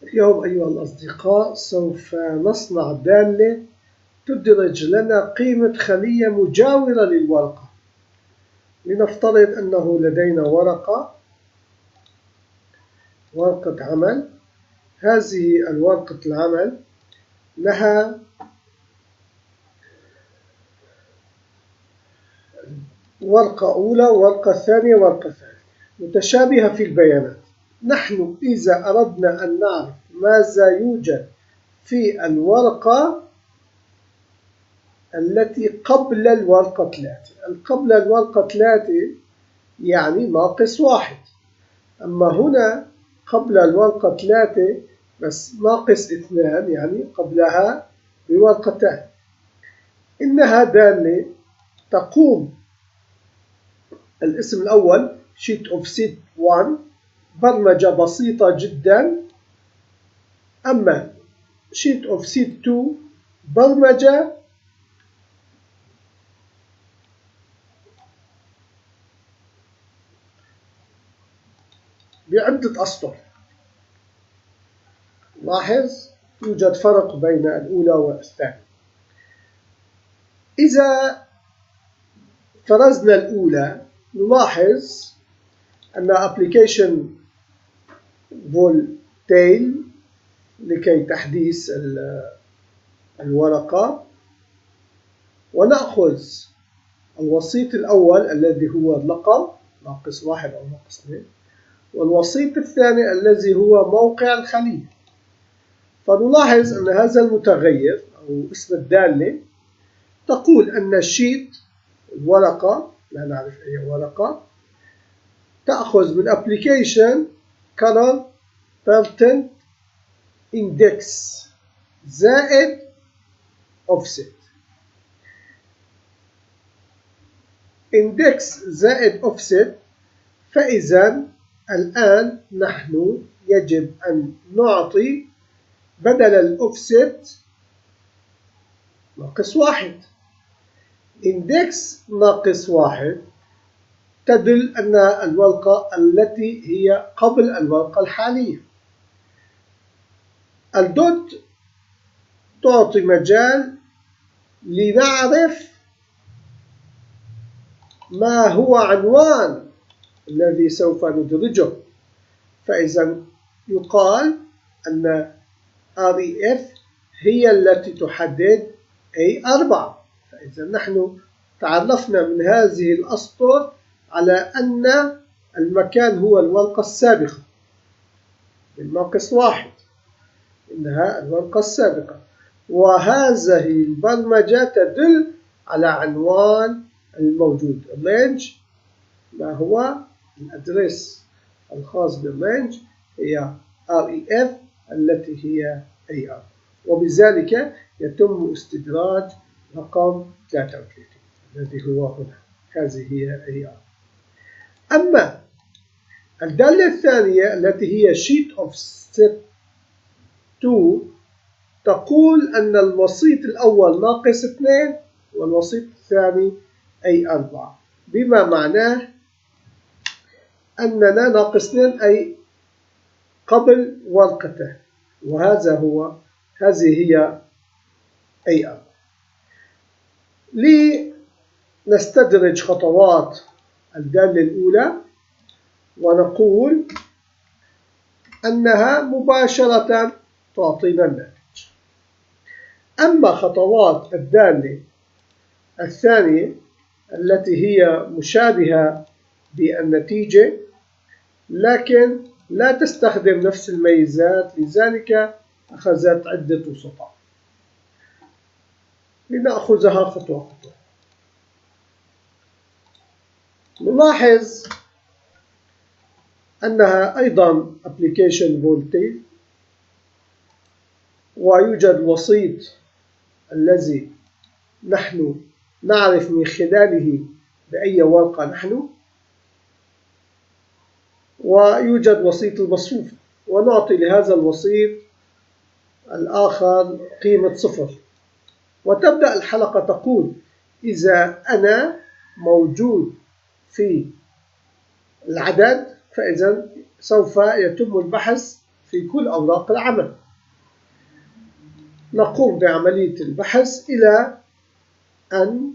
اليوم أيها الأصدقاء سوف نصنع دالة تدرج لنا قيمة خلية مجاورة للورقة. لنفترض أنه لدينا ورقة عمل. هذه الورقة العمل لها ورقة أولى وورقة ثانية وورقة ثالثة متشابهة في البيانات. نحن إذا أردنا أن نعرف ماذا يوجد في الورقة التي قبل الورقة 3، قبل الورقة 3 يعني ناقص 1، أما هنا قبل الورقة 3 بس ناقص 2 يعني قبلها بورقتان. إنها دالة تقوم الاسم الأول sheet of set 1 برمجة بسيطة جدا، أما sheet of set 2 برمجة بعدة أسطر. لاحظ يوجد فرق بين الأولى والثانية. إذا فرزنا الأولى نلاحظ أن application voltail لكي تحديث الورقة، ونأخذ الوسيط الأول الذي هو الرقم ناقص 1 أو ناقص 2، والوسيط الثاني الذي هو موقع الخلية. فنلاحظ أن هذا المتغير أو اسم الدالة تقول أن الشيت الورقة، لا نعرف أي ورقة، تأخذ من application color percent index زائد offset. index زائد offset، فإذا الآن نحن يجب أن نعطي بدل الأوفست ناقص 1. إندكس ناقص 1 تدل أن الورقة التي هي قبل الورقة الحالية. الدوت تعطي مجال لنعرف ما هو عنوان الذي سوف ندرجه، فإذا يقال أن REF هي التي تحدد A4. فإذا نحن تعرفنا من هذه الأسطر على أن المكان هو الورقة السابقة بالناقص 1، إنها الورقة السابقة، وهذه البرمجة تدل على عنوان الموجود. الرينج ما هو الأدرس الخاص بالرينج هي REF التي هي AR، وبذلك يتم استدراج رقم 33 الذي هو هنا. هذه هي AR. أما الدالة الثانية التي هي sheet of set 2 تقول أن الوسيط الأول ناقص 2 والوسيط الثاني A4، بما معناه أننا ناقص 2 أي قبل ورقته، هذه هي AR. لنستدرج خطوات الدالة الأولى ونقول أنها مباشرة تعطينا الناتج. أما خطوات الدالة الثانية التي هي مشابهة بالنتيجة لكن لا تستخدم نفس الميزات، لذلك أخذت عدة وسطاء. لنأخذها خطوة خطوة. نلاحظ أنها أيضا application voltail، ويوجد وسيط الذي نحن نعرف من خلاله بأي ورقة نحن، ويوجد وسيط المصفوفة، ونعطي لهذا الوسيط الآخر قيمة 0. وتبدأ الحلقة تقول إذا أنا موجود في العدد فإذا سوف يتم البحث في كل أوراق العمل. نقوم بعملية البحث إلى أن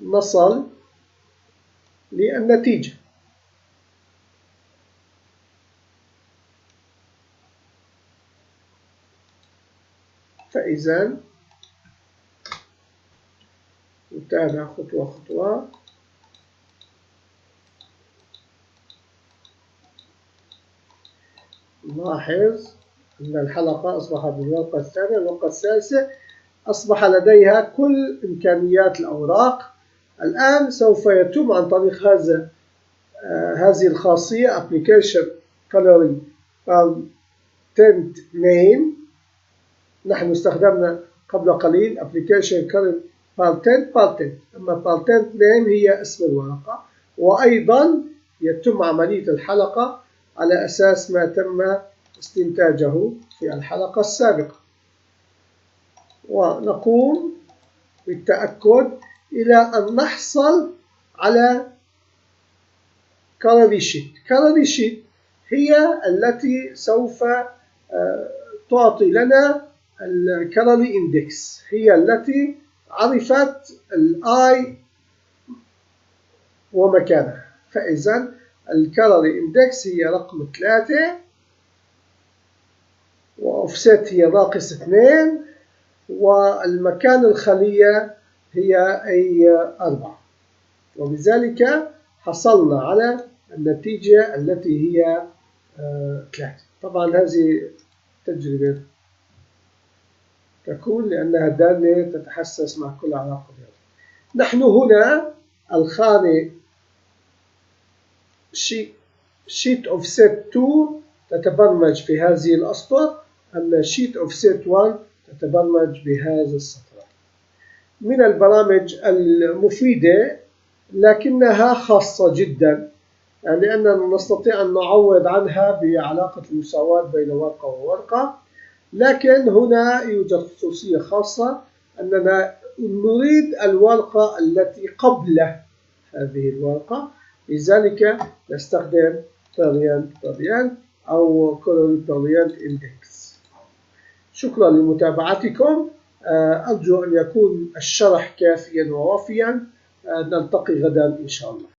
نصل للنتيجة. فإذا نتابع خطوة خطوة. نلاحظ أن الحلقة أصبحت بالورقة الثانية. الورقة الثالثة أصبح لديها كل إمكانيات الأوراق. الآن سوف يتم عن طريق هذه الخاصية Application Coloring Patent Name. نحن استخدمنا قبل قليل Application Coloring Patent. أما Patent Name هي اسم الورقة. وأيضا يتم عملية الحلقة على أساس ما تم استنتاجه في الحلقة السابقة. ونقوم بالتأكد إلى أن نحصل على Colory Sheet. Colory Sheet هي التي سوف تعطي لنا Colory Index. هي التي عرفت الآي ومكانها. فإذا Colory Index هي رقم 3 وأوفست هي ناقص 2 والمكان الخلية هي أي 4. وبذلك حصلنا على النتيجة التي هي 3. طبعا هذه تجربة تكون لأنها دالة تتحسس مع كل علاقة رياضية. نحن هنا الخانة Sheet Offset 2 تتبرمج في هذه الأسطر، أما Sheet Offset 1 تتبرمج بهذا السطر. من البرامج المفيدة لكنها خاصة جدا، لأننا نستطيع أن نعوض عنها بعلاقة المساواة بين ورقة وورقة. لكن هنا يوجد خصوصية خاصة أننا نريد الورقة التي قبل هذه الورقة، لذلك نستخدم Variant أو Coloring Variant Index. شكرا لمتابعتكم. أرجو أن يكون الشرح كافيا ووافيا. نلتقي غدا إن شاء الله.